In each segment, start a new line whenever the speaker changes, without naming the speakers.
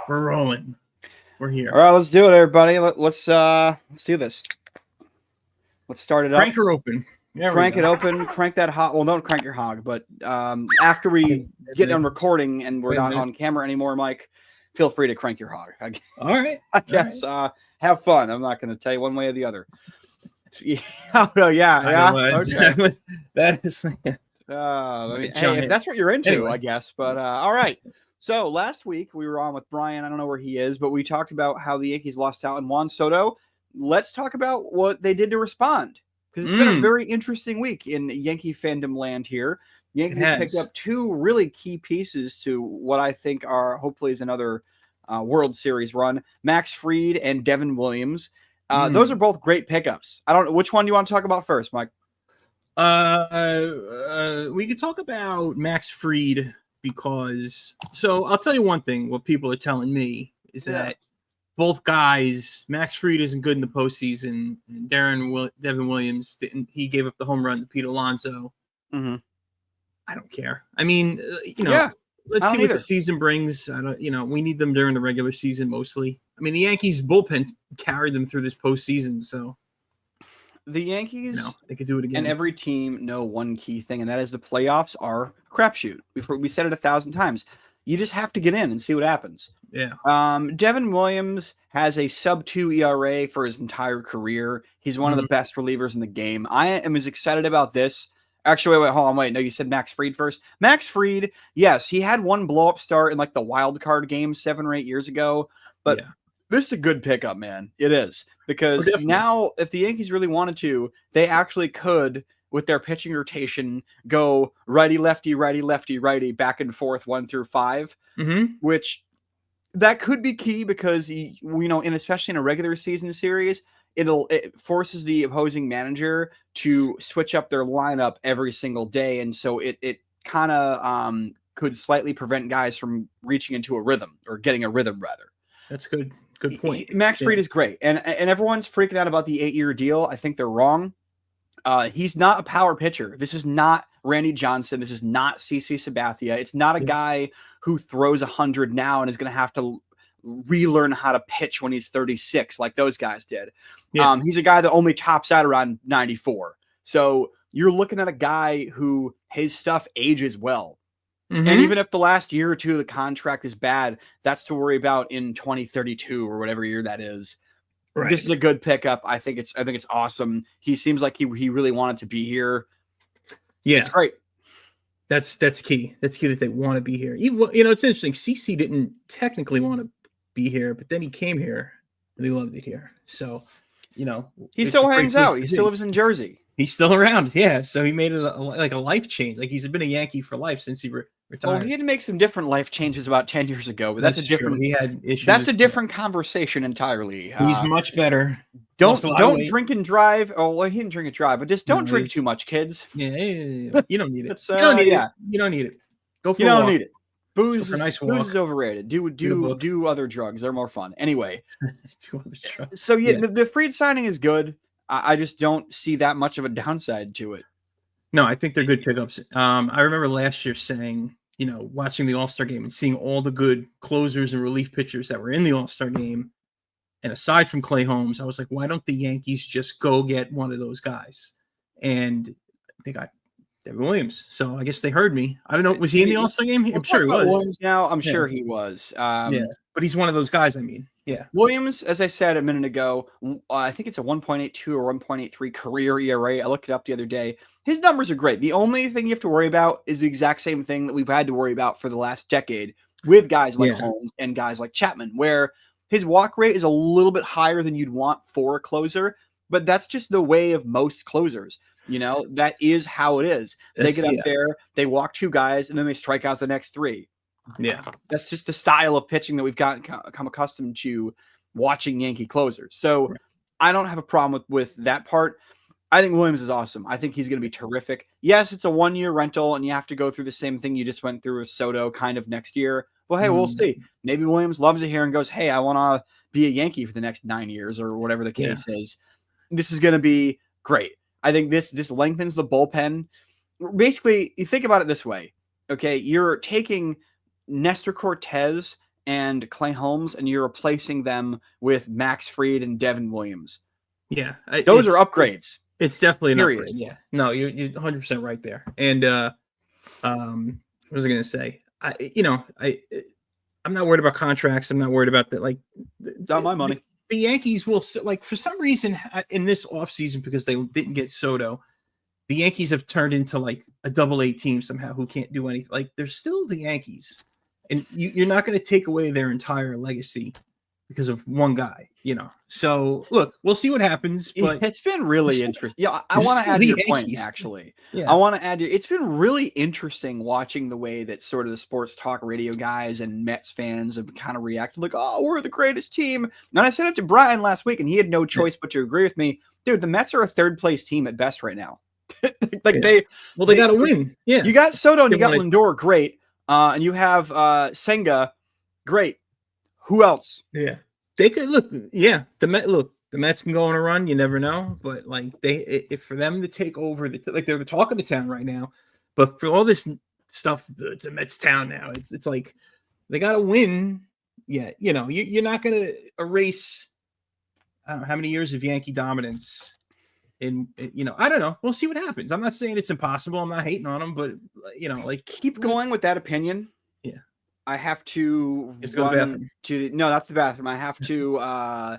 We're rolling. We're here.
All right, let's do it, everybody. Let's do this. Let's start it up.
Crank her open.
Crank it open. Crank that hog. Well, don't crank your hog, but after we get done recording and we're not on camera anymore, Mike, feel free to crank your hog.
All right.
I guess. Have fun. I'm not going to tell you one way or the other. Yeah. Okay.
That is.
Hey, if that's what you're into, anyway. I guess. But all right. So last week we were on with Brian. I don't know where he is, but we talked about how the Yankees lost out on Juan Soto. Let's talk about what they did to respond, because it's been a very interesting week in Yankee fandom land here. Yankees picked up two really key pieces to what I think are hopefully is another World Series run. Max Fried and Devin Williams. Those are both great pickups. I don't know which one do you want to talk about first, Mike.
We could talk about Max Fried. Because, so I'll tell you one thing, what people are telling me is that both guys, Max Fried isn't good in the postseason, and Devin Williams, he gave up the home run to Pete Alonso.
Mm-hmm.
I don't care. I mean, let's see what the season brings. We need them during the regular season mostly. I mean, the Yankees bullpen carried them through this postseason, so.
The Yankees
they could do it again.
And every team know one key thing, and that is the playoffs are a crapshoot. We said it 1,000 times. You just have to get in and see what happens.
Yeah.
Devin Williams has a sub-2 ERA for his entire career. He's one of the best relievers in the game. I am as excited about this. Actually, hold on. No, you said Max Fried first. Max Fried, yes, he had one blow-up start in like the wild card game 7 or 8 years ago, but this is a good pickup, man. It is. Because now, if the Yankees really wanted to, they actually could, with their pitching rotation, go righty, lefty, back and forth 1 through 5, which that could be key because, especially in a regular season series, it forces the opposing manager to switch up their lineup every single day. And so it kind of could slightly prevent guys from reaching into a rhythm or getting a rhythm, rather.
That's good. Good point.
Max Fried is great. And everyone's freaking out about the 8-year deal. I think they're wrong. He's not a power pitcher. This is not Randy Johnson. This is not CC Sabathia. It's not a guy who throws 100 now and is going to have to relearn how to pitch when he's 36 like those guys did. Yeah. He's a guy that only tops out around 94. So you're looking at a guy who his stuff ages well. And even if the last year or two of the contract is bad, that's to worry about in 2032 or whatever year that is. Right. This is a good pickup. I think it's awesome. He seems like he really wanted to be here.
Yeah,
it's great.
That's key. That's key that they want to be here. It's interesting. CC didn't technically want to be here, but then he came here and he loved it here. So,
he still hangs out. He still lives in Jersey.
He's still around. Yeah. So he made it like a life change. Like he's been a Yankee for life since he retired.
Well, he had to make some different life changes about 10 years ago, but that's a different.
He had issues.
That's a different conversation entirely.
He's much better.
Don't drink and drive. Oh, well, he didn't drink and drive, but just don't drink too much, kids.
Yeah. You don't need it. You don't need it. You don't need it. Go for a walk. You don't need it.
Booze is overrated. Do other drugs. They're more fun. Anyway. So the Fried signing is good. I just don't see that much of a downside to it.
No, I think they're good pickups. I remember last year saying, watching the All-Star game and seeing all the good closers and relief pitchers that were in the All-Star game. And aside from Clay Holmes, I was like, why don't the Yankees just go get one of those guys? And they got Devin Williams. So I guess they heard me. I don't know. Was he in the All-Star game? I'm sure he was.
Williams now, I'm sure he was.
But he's one of those guys, I mean. Yeah.
Williams, as I said a minute ago, I think it's a 1.82 or 1.83 career ERA. I looked it up the other day. His numbers are great. The only thing you have to worry about is the exact same thing that we've had to worry about for the last decade with guys like Holmes and guys like Chapman, where his walk rate is a little bit higher than you'd want for a closer, but that's just the way of most closers. That is how it is. They get up there, they walk 2 guys, and then they strike out the next 3.
Yeah.
That's just the style of pitching that we've come accustomed to watching Yankee closers. So I don't have a problem with that part. I think Williams is awesome. I think he's going to be terrific. Yes, it's a 1-year rental, and you have to go through the same thing you just went through with Soto kind of next year. Well, hey, we'll see. Maybe Williams loves it here and goes, hey, I want to be a Yankee for the next 9 years or whatever the case is. This is going to be great. I think this lengthens the bullpen. Basically, you think about it this way. Okay, you're taking Nestor Cortez and Clay Holmes, and you're replacing them with Max Fried and Devin Williams.
Yeah,
those are upgrades.
It's definitely an
Period.
upgrade. Yeah, no, you're 100% right there. And what was I going to say? I'm not worried about contracts. I'm not worried about that. Like,
not my money.
The Yankees will, like, for some reason in this offseason, because they didn't get Soto, the Yankees have turned into like a AA team somehow who can't do anything. Like, they're still the Yankees, and you're not going to take away their entire legacy because of one guy, So look, we'll see what happens. But
it's been really interesting. Yeah, I want to add your point, actually.
Yeah.
I want to add it's been really interesting watching the way that sort of the sports talk radio guys and Mets fans have kind of reacted like, oh, we're the greatest team. And I said it to Brian last week, and he had no choice but to agree with me. Dude, the Mets are a third place team at best right now. They
got to win. Yeah.
You got Soto and you got Lindor, great. And you have Senga, great. Who else?
Yeah, they could look. Yeah, the Mets can go on a run. You never know, but like if for them to take over, like they're talking to town right now, but for all this stuff, it's a Mets town now. It's like they got to win. Yeah, you're not gonna erase. I don't know how many years of Yankee dominance. I don't know. We'll see what happens. I'm not saying it's impossible. I'm not hating on them, but like
keep going with that opinion.
Yeah.
I have to
go to the bathroom.
No, that's the bathroom. I have to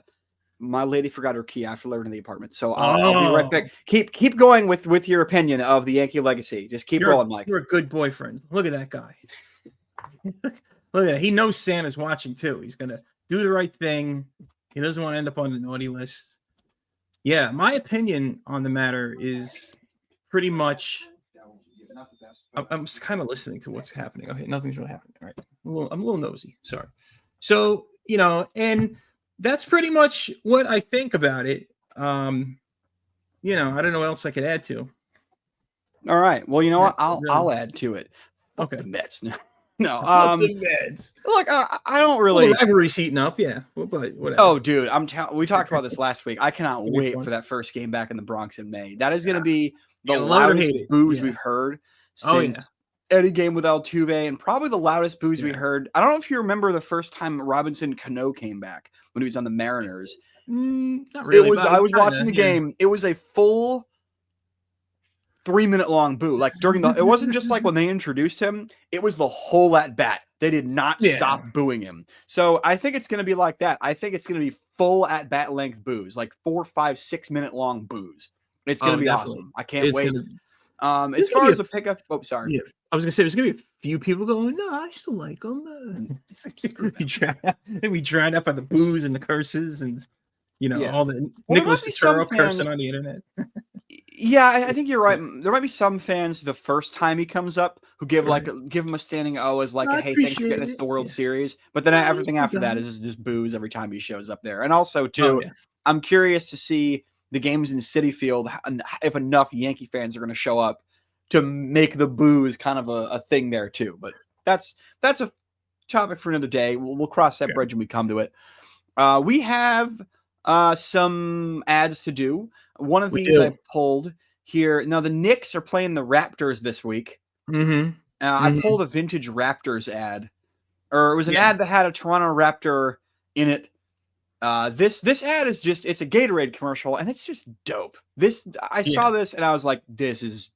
my lady forgot her key after leaving the apartment. So I'll be right back. Keep going with your opinion of the Yankee legacy. Just keep rolling, Mike.
You're a good boyfriend. Look at that guy. Look at that. He knows Santa's watching too. He's gonna do the right thing. He doesn't want to end up on the naughty list. Yeah, my opinion on the matter is pretty much I'm just kind of listening to what's happening. Okay, nothing's really happening. All right. I'm a little nosy. Sorry. So, and that's pretty much what I think about it. I don't know what else I could add to.
All right. Well, you know what? I'll add to it.
Okay.
The Mets. No.
The Mets.
Look, I don't really.
Well, rivalry's heating up, yeah. But whatever.
Oh, dude, we talked about this last week. I cannot wait for that first game back in the Bronx in May. That is going to be the loudest boos we've heard since any game with Altuve, and probably the loudest boos we heard. I don't know if you remember the first time Robinson Cano came back when he was on the Mariners.
Not really.
I was watching the game. It was a full 3-minute long boo. Like it wasn't just like when they introduced him, it was the whole at bat. They did not stop booing him. So I think it's going to be like that. I think it's going to be full at bat length boos, like 4, 5, 6-minute long boos. It's going to be awesome. I can't wait. As far as the pickup, sorry.
Yeah, I was going to say there's going to be a few people going, no, I still like them. We drowned out by the boos and the curses and all the Nicholas Turro cursing on the internet.
Yeah, I think you're right. There might be some fans the first time he comes up who give him a standing O as like, hey, thanks for getting us the World Series. But then everything after that is just boos every time he shows up there. And also, too, I'm curious to see the games in Citi Field, if enough Yankee fans are going to show up to make the boos kind of a thing there, too. But that's a topic for another day. We'll cross that bridge when we come to it. We have some ads to do. One of these I pulled here. Now, the Knicks are playing the Raptors this week.
Mm-hmm.
I pulled a vintage Raptors ad. Or it was an ad that had a Toronto Raptor in it. This ad is it's a Gatorade commercial, and it's just dope. I saw this, and I was like, this is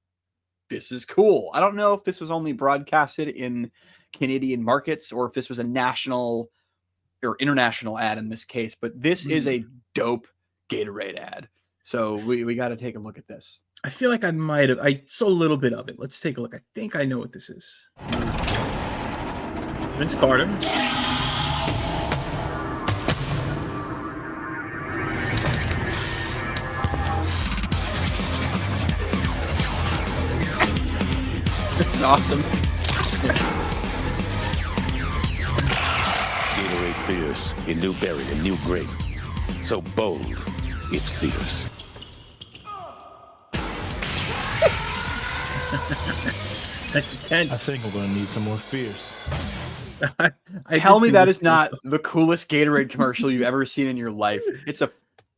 cool. I don't know if this was only broadcasted in Canadian markets or if this was a national or international ad in this case, but this is a dope Gatorade ad. So we got to take a look at this.
I feel like I saw a little bit of it. Let's take a look. I think I know what this is. Vince Carter.
That's awesome.
Gatorade Fierce in new berry and new grape. So bold, it's fierce.
That's intense.
I think we're going to need some more fierce.
Tell me that is not the coolest Gatorade commercial you've ever seen in your life. It's a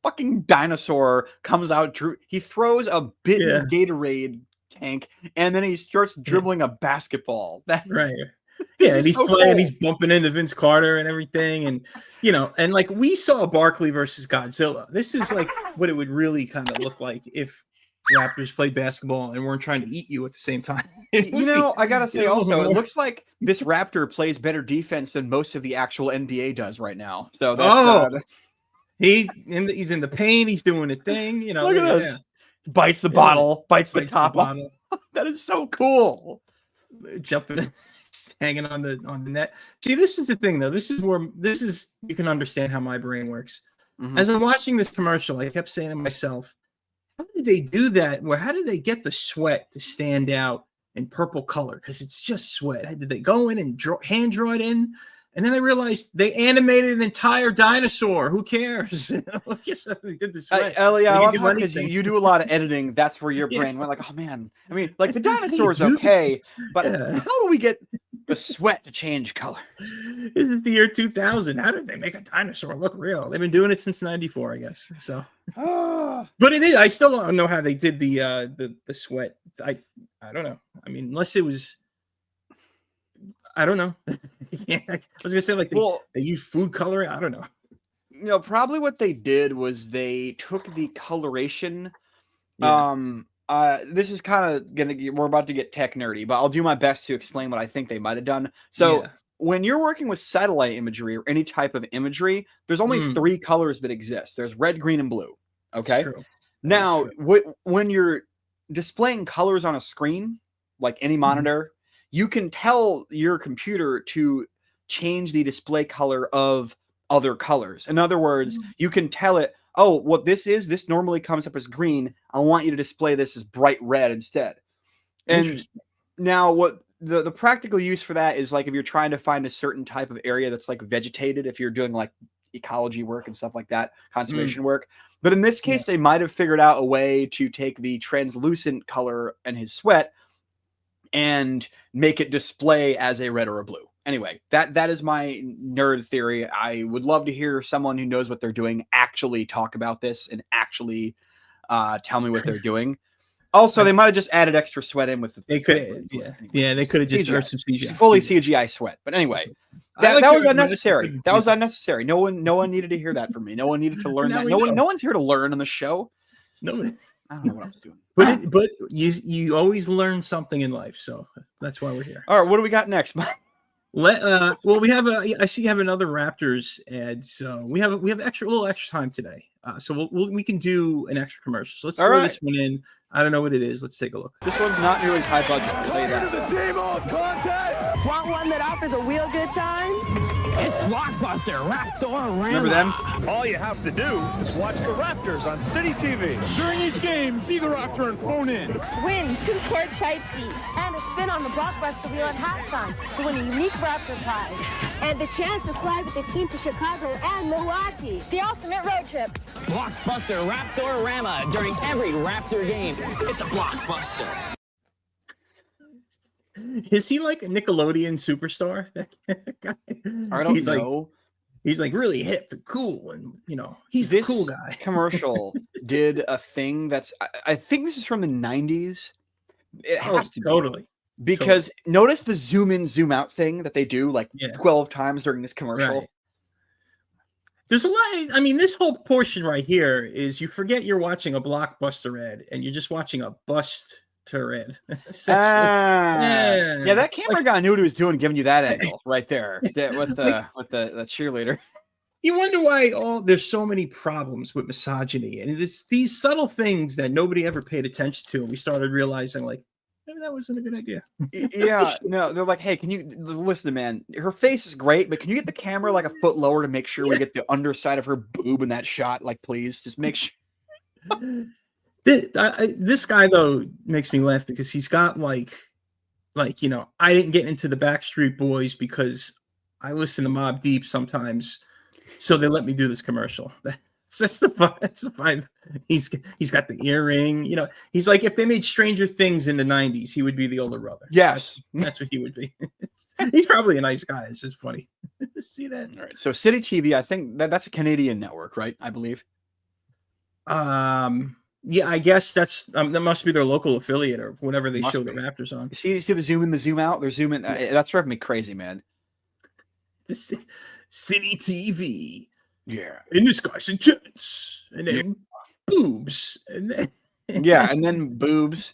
fucking dinosaur comes out. He throws a bit of Gatorade tank, and then he starts dribbling a basketball.
Right. Yeah, and he's
so
playing,
cool.
he's bumping into Vince Carter and everything, and and like we saw Barkley versus Godzilla. This is like what it would really kind of look like if Raptors played basketball and weren't trying to eat you at the same time.
I gotta say also, it looks like this Raptor plays better defense than most of the actual NBA does right now. So that's
he's in the paint, he's doing a thing.
Look at this. Bites the bottle, bites the top off. That is so cool.
Jumping, hanging on the net. See, this is the thing though. This is you can understand how my brain works.
Mm-hmm.
As I'm watching this commercial, I kept saying to myself, how did they do that? How did they get the sweat to stand out in purple color? Because it's just sweat. Did they go in and hand draw it in? And then I realized they animated an entire dinosaur. Who cares? They did the sweat.
Because you do a lot of editing. That's where your brain went like, oh man. I mean, like the dinosaur is okay, but how do we get the sweat to change color?
This is the year 2000. How did they make a dinosaur look real? They've been doing it since '94, I guess. So, but it is. I still don't know how they did the sweat. I don't know. I mean, unless it was. I don't know. I was gonna say like they use food coloring. I don't know.
Probably what they did was they took the coloration. This is kind of we're about to get tech nerdy, but I'll do my best to explain what I think they might have done. So when you're working with satellite imagery or any type of imagery, there's only 3 colors that exist. There's red, green, and blue. Okay. Now, when you're displaying colors on a screen, like any monitor, you can tell your computer to change the display color of other colors. In other words, you can tell it, oh, what this normally comes up as green. I want you to display this as bright red instead. And now what the practical use for that is like if you're trying to find a certain type of area that's like vegetated, if you're doing like ecology work and stuff like that, conservation work. But in this case, they might have figured out a way to take the translucent color and his sweat and make it display as a red or a blue. Anyway, that is my nerd theory. I would love to hear someone who knows what they're doing actually talk about this and actually tell me what they're doing. Also, they might have just added extra sweat in with the.
They could, they could have just heard some CGI,
fully CGI sweat. But anyway, that was unnecessary. That was unnecessary. No one needed to hear that from me. No one needed to learn that. No one's here to learn on the show.
No.
I don't know what I was doing.
But you always learn something in life, so that's why we're here.
All right, what do we got next?
Well, we have I see you have another Raptors ad, so we have a little extra time today. So we can do an extra commercial. So let's throw this one in. I don't know what it is. Let's take a look.
This one's not nearly as high budget. I'll tell you that.
The same old contest.
Want one that offers a real good time? It's Blockbuster Raptor Rama.
Remember them?
All you have to do is watch the Raptors on City TV. During each game, see the Raptor and phone in.
Win 2 courtside seats and a spin on the Blockbuster wheel at halftime to win a unique Raptor prize. And the chance to fly with the team to Chicago and Milwaukee. The ultimate road trip.
Blockbuster Raptor Rama during every Raptor game. It's a Blockbuster.
Is he like a Nickelodeon superstar? That guy?
I don't know.
He's like really hip and cool, and he's the cool guy.
Commercial did a thing that's I think this is from the 90s. It has to be.
Totally.
Because notice the zoom in, zoom out thing that they do like 12 times during this commercial.
Right. There's a lot. I mean, this whole portion right here is you forget you're watching a Blockbuster ad and you're just watching a bust ad.
Yeah, that camera guy knew what he was doing, giving you that angle right there with the cheerleader.
You wonder why there's so many problems with misogyny, and it's these subtle things that nobody ever paid attention to. And we started realizing like, maybe that wasn't a good idea.
Yeah, no, they're like, hey, can you listen, man? Her face is great, but can you get the camera like a foot lower to make sure we get the underside of her boob in that shot? Like, please, just make sure.
This guy though makes me laugh because he's got like I didn't get into the Backstreet Boys because I listen to Mobb Deep sometimes, so they let me do this commercial. That's the vibe. He's got the earring. He's like if they made Stranger Things in the 90s, he would be the older brother.
Yes,
that's what he would be. He's probably a nice guy. It's just funny. See that?
All right. So City TV, I think that's a Canadian network, right? I believe.
Yeah, I guess that must be their local affiliate or whatever they
Must
show
be.
the Raptors on.
You see the zoom in, the zoom out. They're zooming. That's driving me crazy, man.
City TV.
Yeah.
In this guy's intense. And then boobs. And then
Yeah, and then boobs,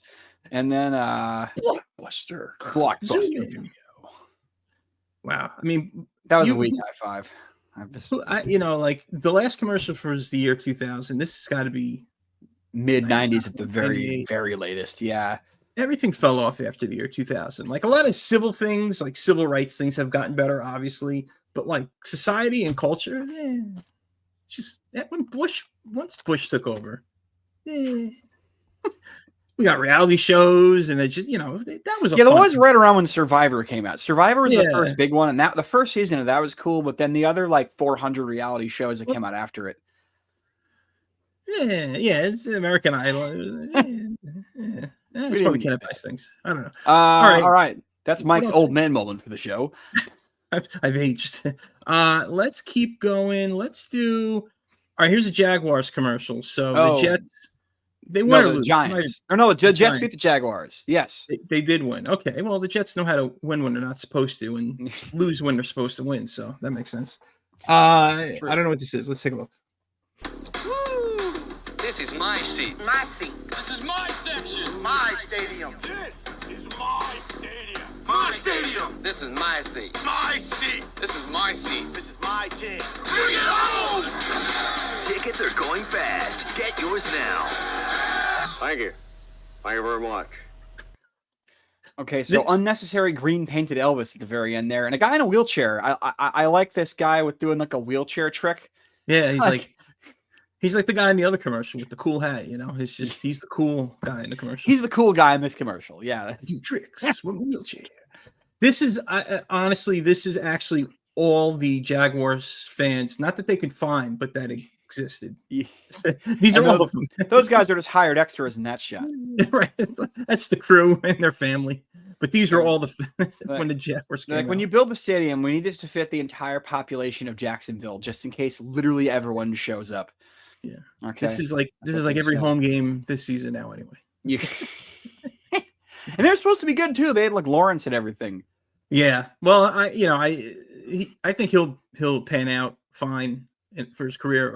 and then
Blockbuster.
Blockbuster
Zoom in.
video.
Wow. I mean,
That was a weak high five.
Like the last commercial for the year 2000. This has got to be
Mid 90s at the very
98.
very latest. Yeah.
Everything fell off after the year 2000. Like a lot of civil things, like civil rights things have gotten better, obviously. But like society and culture, just that once Bush took over, we got reality shows, and it just that was
That was right around when Survivor came out. Survivor was the first big one, and the first season of that was cool. But then the other like 400 reality shows that came out after it.
Yeah, it's American Idol. It's probably can't advise things. I don't know.
All right. That's Mike's old man moment for the show.
I've aged. Let's keep going. Let's do. All right, here's a Jaguars commercial. So the Jets, they won or
the
lose?
Giants. The Jets beat the Jaguars. Yes,
they did win. Okay, well the Jets know how to win when they're not supposed to, and lose when they're supposed to win. So that makes sense. I don't know what this is. Let's take a look.
This is my seat.
My seat.
This is my section.
My stadium.
This is my stadium.
My stadium. This is my seat.
My seat.
This is my seat.
This is my team.
Bring it home! Tickets are going fast. Get yours now. Thank you. Thank you very much.
Okay, so unnecessary green painted Elvis at the very end there, and a guy in a wheelchair. I like this guy with doing like a wheelchair trick.
Yeah, he's like the guy in the other commercial with the cool hat. He's the cool guy in the commercial.
He's the cool guy in this commercial. Yeah,
do tricks with a wheelchair. This is honestly, this is actually all the Jaguars fans, not that they could find, but that existed. These are all
those guys are just hired extras in that shot.
Right, that's the crew and their family. But these were all the when the Jaguars came out.
When you build the stadium, we need it to fit the entire population of Jacksonville, just in case literally everyone shows up.
Yeah.
Okay.
This is like every home game this season now, anyway.
Yeah. And they're supposed to be good too. They had like Lawrence and everything.
Yeah. Well, I think he'll pan out fine for his career.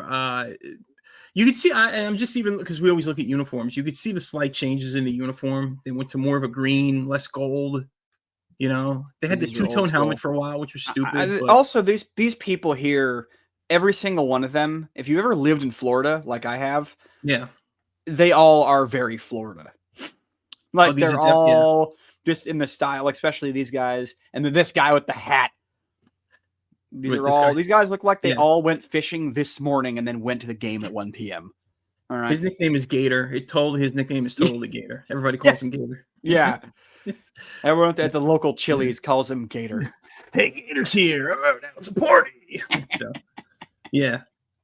You could see, I'm just even because we always look at uniforms. You could see the slight changes in the uniform. They went to more of a green, less gold. They had the two-tone helmet for a while, which was stupid.
Also, these people here, every single one of them, if you've ever lived in Florida, like I have, they all are very Florida. Like they're all just in the style, especially these guys, and then this guy with the hat. These guys look like they all went fishing this morning and then went to the game at 1 p.m. All right.
His nickname is Gator. His nickname is totally Gator. Everybody calls him Gator.
Yeah. Everyone at the local Chili's calls him Gator.
Hey, Gator's here. Oh, now it's a party. So, yeah.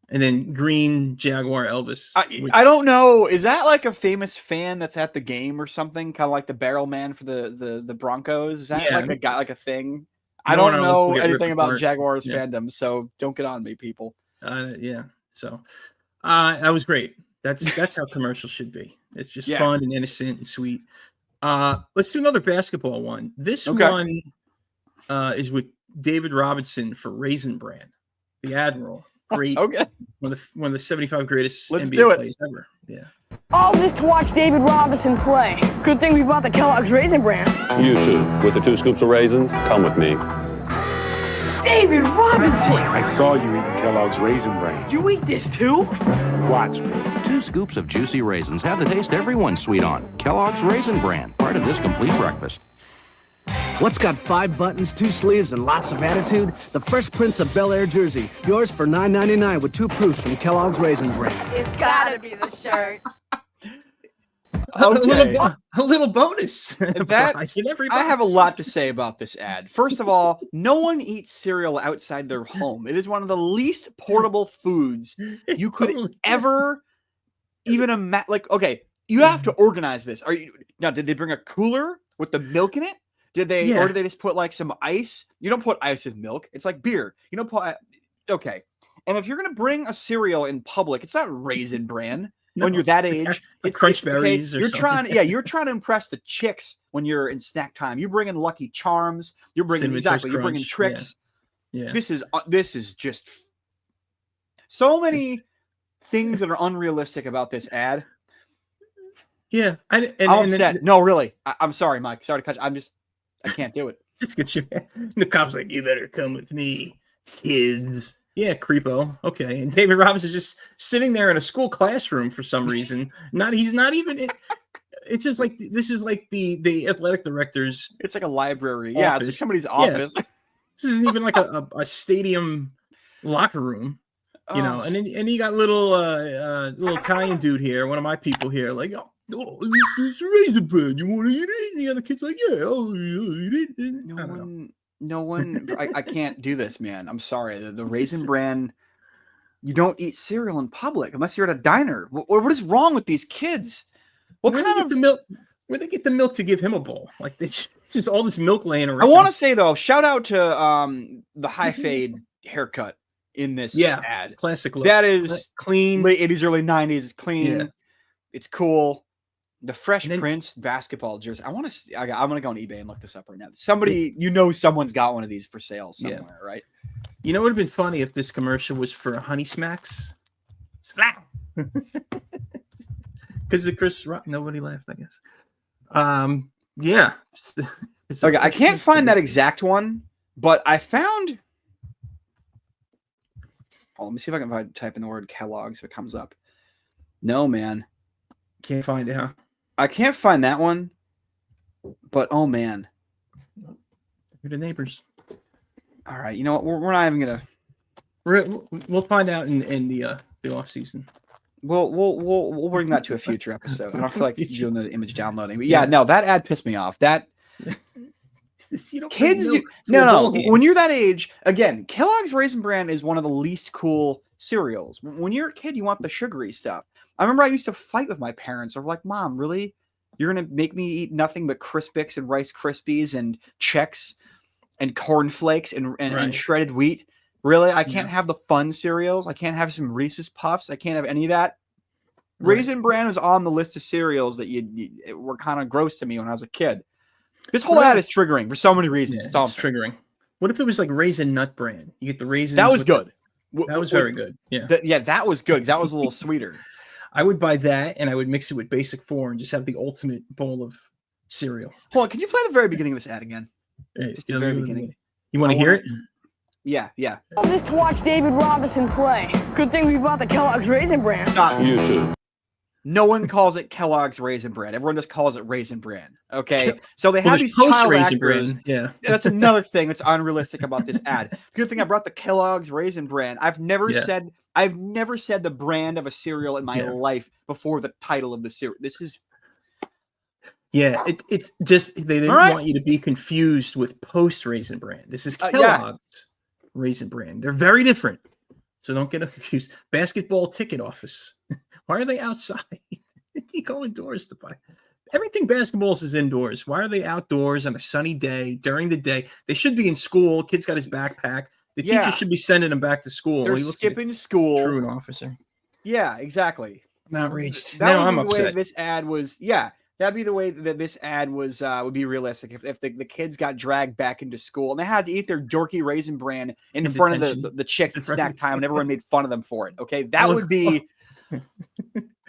And then green Jaguar Elvis.
I don't know. Is that like a famous fan that's at the game or something? Kind of like the barrel man for the Broncos? Is that like a guy, like a thing? I don't know anything about Jaguars fandom, so don't get on me, people.
Yeah. So that was great. That's how commercials should be. It's just fun and innocent and sweet. Let's do another basketball one. This one is with David Robinson for Raisin Bran, the Admiral. Great. One of the 75 greatest NBA plays ever. Yeah.
All this to watch David Robinson play. Good thing we bought the Kellogg's Raisin Bran.
You two, with the 2 scoops of raisins, come with me.
David Robinson!
I saw you eating Kellogg's Raisin Bran.
You eat this too?
Watch me.
2 scoops of juicy raisins have the taste everyone's sweet on. Kellogg's Raisin Bran, part of this complete breakfast.
What's got 5 buttons, 2 sleeves, and lots of attitude? The Fresh Prince of Bel-Air jersey. Yours for $9.99 with 2 proofs from Kellogg's Raisin Bran.
It's gotta be the shirt.
A little bonus.
I have a lot to say about this ad. First of all, no one eats cereal outside their home. It is one of the least portable foods you could ever even imagine. Like, okay, you have to organize this. Did they bring a cooler with the milk in it? Or did they just put like some ice? You don't put ice with milk. It's like beer. You don't put. Okay. And if you're gonna bring a cereal in public, it's not Raisin Bran. when you're that age.
It's crunch berries or
you're
something.
you're trying to impress the chicks when you're in snack time. You're bringing Lucky Charms. You're bringing you're bringing tricks.
Yeah.
This is just so many things that are unrealistic about this ad.
Yeah,
I'm upset. No, really. I'm sorry, Mike. Sorry to cut you. I can't do it.
Just get you. The cop's like, you better come with me, kids. Yeah, creepo. Okay, and David Robinson just sitting there in a school classroom for some reason. He's not even. It's just like this is like the athletic director's.
It's like a library. Yeah, it's like somebody's office.
Yeah. This isn't even like a stadium locker room. You know, and then you got little Italian dude here, one of my people here, like, oh, this is Raisin Bran. You want to eat it? And the other kid's like, yeah, I'll eat it.
No one. I can't do this, man. I'm sorry. The Raisin Bran. You don't eat cereal in public unless you're at a diner. What is wrong with these kids? What kind of
milk? Where they get the milk to give him a bowl? Like it's just all this milk laying around.
I want to say though, shout out to the high fade haircut in this ad.
Classic look.
That is
clean.
Late 80s, early 90s. It's clean.
Yeah.
It's cool. The Fresh Prince basketball jersey. I'm going to go on eBay and look this up right now. Someone's got one of these for sale somewhere, right?
You know what would have been funny if this commercial was for Honey Smacks? Splat. Because the Chris Rock, nobody laughed, I guess. Yeah.
Okay, I can't find that exact one, but I found. Oh, let me see if I can type in the word Kellogg so it comes up. No, man.
Can't find it, huh?
I can't find that one. But oh man.
You're the neighbors.
All right, you know what? We're not even gonna.
We'll find out in the off season.
We'll bring that to a future episode. I don't feel like doing the image downloading. But yeah, no, that ad pissed me off. That kids, no. When you're that age, again, Kellogg's Raisin Bran is one of the least cool cereals. When you're a kid, you want the sugary stuff. I remember I used to fight with my parents. Or like, Mom, really? You're gonna make me eat nothing but Crispix and Rice Krispies and Chex and Corn Flakes and shredded wheat? Really? I can't have the fun cereals. I can't have some Reese's Puffs. I can't have any of that. Raisin Bran was on the list of cereals that were kind of gross to me when I was a kid. This whole ad is triggering for so many reasons.
Yeah, it's triggering. What if it was like Raisin Nut Bran? You get the raisins.
That was good.
That was very good. Yeah.
That was good because that was a little sweeter.
I would buy that and I would mix it with Basic 4 and just have the ultimate bowl of cereal.
Hold on. Can you play the very beginning of this ad again?
Just the very beginning. You want to hear it?
Yeah.
Just to watch David Robinson play. Good thing we bought the Kellogg's Raisin Bran.
Stop.
You too.
No one calls it Kellogg's Raisin Bran. Everyone just calls it Raisin Bran. Okay, so they have these
child
Raisin
actors.
Bran.
Yeah,
that's another thing that's unrealistic about this ad. Good thing I brought the Kellogg's Raisin Bran. I've never said the brand of a cereal in my life before the title of the cereal. This is.
Yeah, it's just they didn't want you to be confused with post Raisin Bran. This is Kellogg's Raisin Bran. They're very different, so don't get confused. Basketball ticket office. Why are they outside? You go indoors to buy everything. Basketballs is indoors. Why are they outdoors on a sunny day during the day? They should be in school. Kid's got his backpack. The teacher should be sending him back to school.
They're skipping school.
Truant officer.
Yeah, exactly.
I'm outraged.
Now
I'm upset.
Way this ad was. Yeah, that'd be the way that this ad was. Would be realistic if the kids got dragged back into school and they had to eat their dorky Raisin Bran in front of the chicks at snack time and everyone made fun of them for it. Okay, that would be.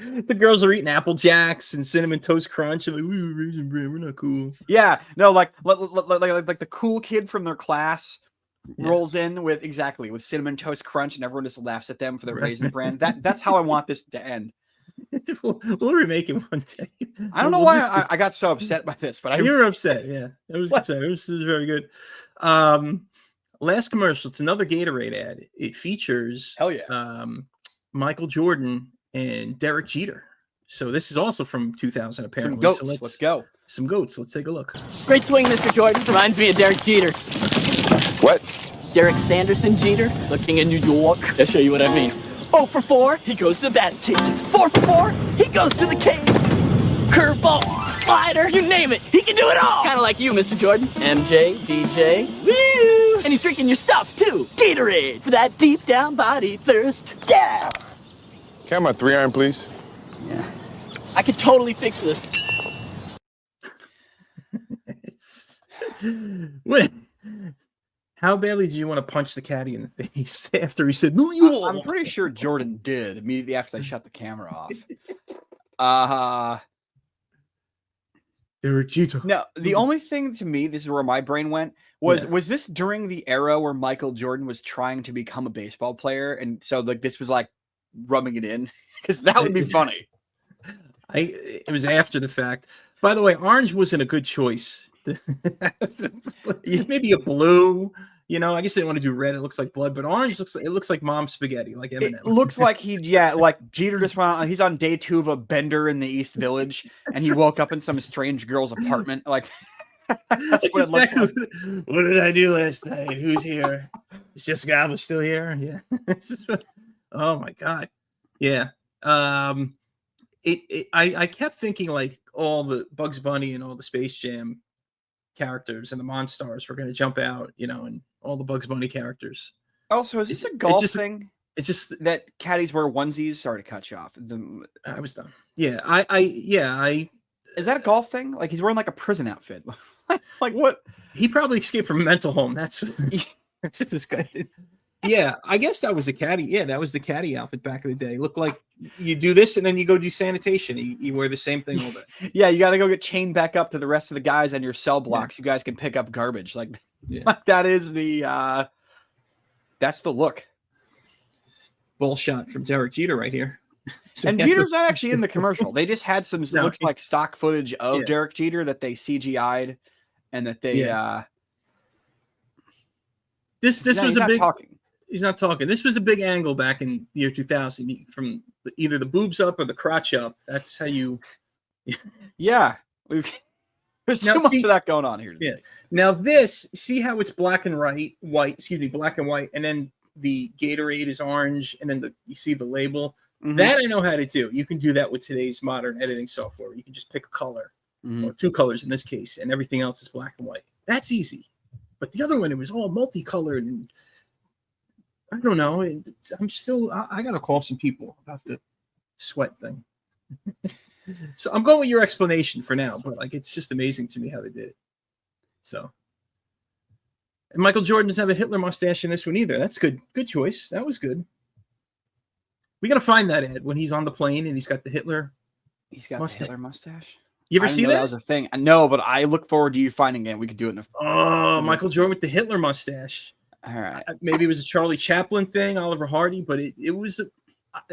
The girls are eating Apple Jacks and Cinnamon Toast Crunch and like, we were Raisin Bran, we're not cool.
Yeah, no, like the cool kid from their class rolls in with Cinnamon Toast Crunch and everyone just laughs at them for the Raisin Bran. That's how I want this to end.
We'll remake it one day.
I don't know why I got so upset by this, but
you were upset. Yeah, it was upset. It was very good. Last commercial. It's another Gatorade ad. It features Michael Jordan and Derek Jeter. So this is also from 2000, apparently.
Some goats.
So
Let's go.
Some goats. Let's take a look.
Great swing, Mr. Jordan. Reminds me of Derek Jeter.
What?
Derek Sanderson Jeter, the king of New York. I'll show you what I mean. 0 for 4, he goes to the batting cages. 4 for 4, he goes to the cage. Curveball, slider, you name it. He can do it all. Kind of like you, Mr. Jordan. MJ, DJ, woo! And he's drinking your stuff, too. Gatorade, for that deep down body thirst. Yeah!
Camera 3 iron, please.
Yeah. I could totally fix this.
What? How badly do you want to punch the caddy in the face after he said, "New York"?
I'm pretty sure Jordan did immediately after they shut the camera off.
Derek Jeter.
No, the only thing to me, this is where my brain went, was this during the era where Michael Jordan was trying to become a baseball player, and so like this was like rubbing it in? Because that would be funny.
It was after the fact. By the way, orange wasn't a good choice. Maybe a blue. You know, I guess they didn't want to do red. It looks like blood, but orange looks like mom's spaghetti, like Eminem.
It looks like like Jeter just went on. He's on day 2 of a bender in the East Village, and he woke up in some strange girl's apartment. Like that's what it looks like.
What did I do last night? Who's here? Is Jessica Alba still here? Yeah. Oh my god. Yeah. I kept thinking like all the Bugs Bunny and all the Space Jam characters and the Monstars were going to jump out, you know, and all the Bugs Bunny characters.
Also, is this a golf thing? It's just that caddies wear onesies. Sorry to cut you off.
I was done. Yeah, I.
Is that a golf thing? Like he's wearing like a prison outfit. Like what?
He probably escaped from a mental home. That's what this guy did. Yeah, I guess that was the caddy. Yeah, that was the caddy outfit back in the day. Looked like you do this and then you go do sanitation. You wear the same thing all day.
Yeah, you got to go get chained back up to the rest of the guys on your cell blocks. Yeah. You guys can pick up garbage. Like that is the that's the look.
Ball shot from Derek Jeter right here.
So and Jeter's not actually in the commercial. They just had some looks like stock footage of Derek Jeter that they CGI'd and that they
This was a big talking. He's not talking. This was a big angle back in the year 2000 from either the boobs up or the crotch up. That's how you.
Yeah. There's too much of that going on here today.
Yeah. Now see how it's black and black and white, and then the Gatorade is orange, and then you see the label. Mm-hmm. That I know how to do. You can do that with today's modern editing software. You can just pick a color, or 2 colors in this case, and everything else is black and white. That's easy. But the other one, it was all multicolored, and I don't know. I got to call some people about the sweat thing. So I'm going with your explanation for now, but like it's just amazing to me how they did it. So, and Michael Jordan doesn't have a Hitler mustache in this one either. That's good. Good choice. That was good. We got to find that Ed when he's on the plane and he's got the Hitler.
He's got the Hitler mustache.
You ever see that?
That was a thing. No, but I look forward to you finding it. We could do it in
Michael Jordan with the Hitler mustache.
All right.
Maybe it was a Charlie Chaplin thing, Oliver Hardy, but it was.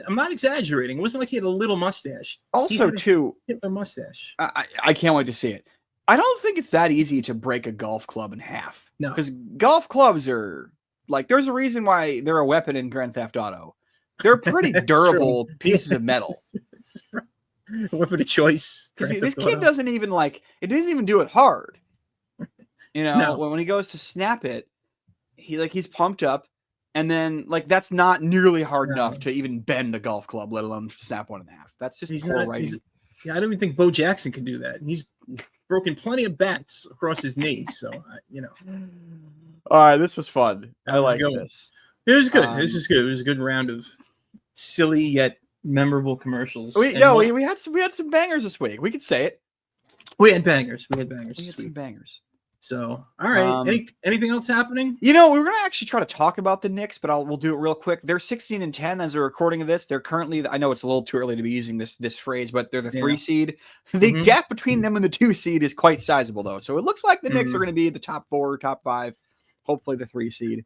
I'm not exaggerating. It wasn't like he had a little mustache.
Also, too,
Hitler mustache.
I can't wait to see it. I don't think it's that easy to break a golf club in half.
No,
because golf clubs are like. There's a reason why they're a weapon in Grand Theft Auto. They're pretty durable pieces of metal.
Weapon of choice.
This kid doesn't even it doesn't even do it hard. You know, when he goes to snap it, he's pumped up, and then that's not nearly hard enough to even bend a golf club, let alone snap one in half. That's just right.
I don't even think Bo Jackson can do that. And he's broken plenty of bats across his knees. So
All right, this was fun. I like this.
It was good. This was good. It was a good round of silly yet memorable commercials.
We had some bangers this week. We could say it.
We had bangers.
We had some bangers.
So, all right. Anything else happening?
You know, we were gonna actually try to talk about the Knicks, but we'll do it real quick. They're 16-10 as a recording of this. They're currently, I know it's a little too early to be using this phrase, but they're the 3 seed. The gap between them and the 2 seed is quite sizable, though. So it looks like the Knicks are going to be the top 4, top 5, hopefully the 3 seed.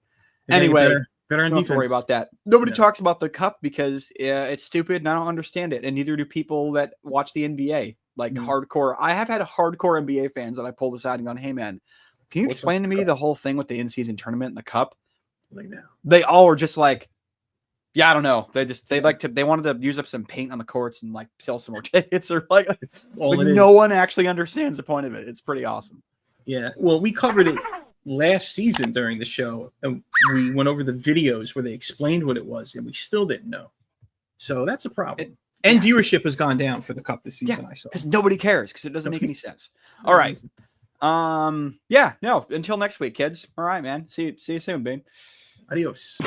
Anyway.
Better on
don't
defense.
Worry about that. Nobody talks about the cup because it's stupid and I don't understand it. And neither do people that watch the NBA, hardcore. I have had hardcore NBA fans that I pulled aside and gone, hey, man, can you explain to me the whole thing with the in-season tournament and the cup? They all were just like, yeah, I don't know. They wanted to use up some paint on the courts and sell some more tickets or no one actually understands the point of it. It's pretty awesome.
Yeah. Well, we covered it last season during the show, and we went over the videos where they explained what it was, and we still didn't know. So that's a problem. And viewership has gone down for the cup this season. I saw
because nobody cares because it doesn't make any sense. All right. Until next week, kids. All right, man. See you soon, babe.
Adios.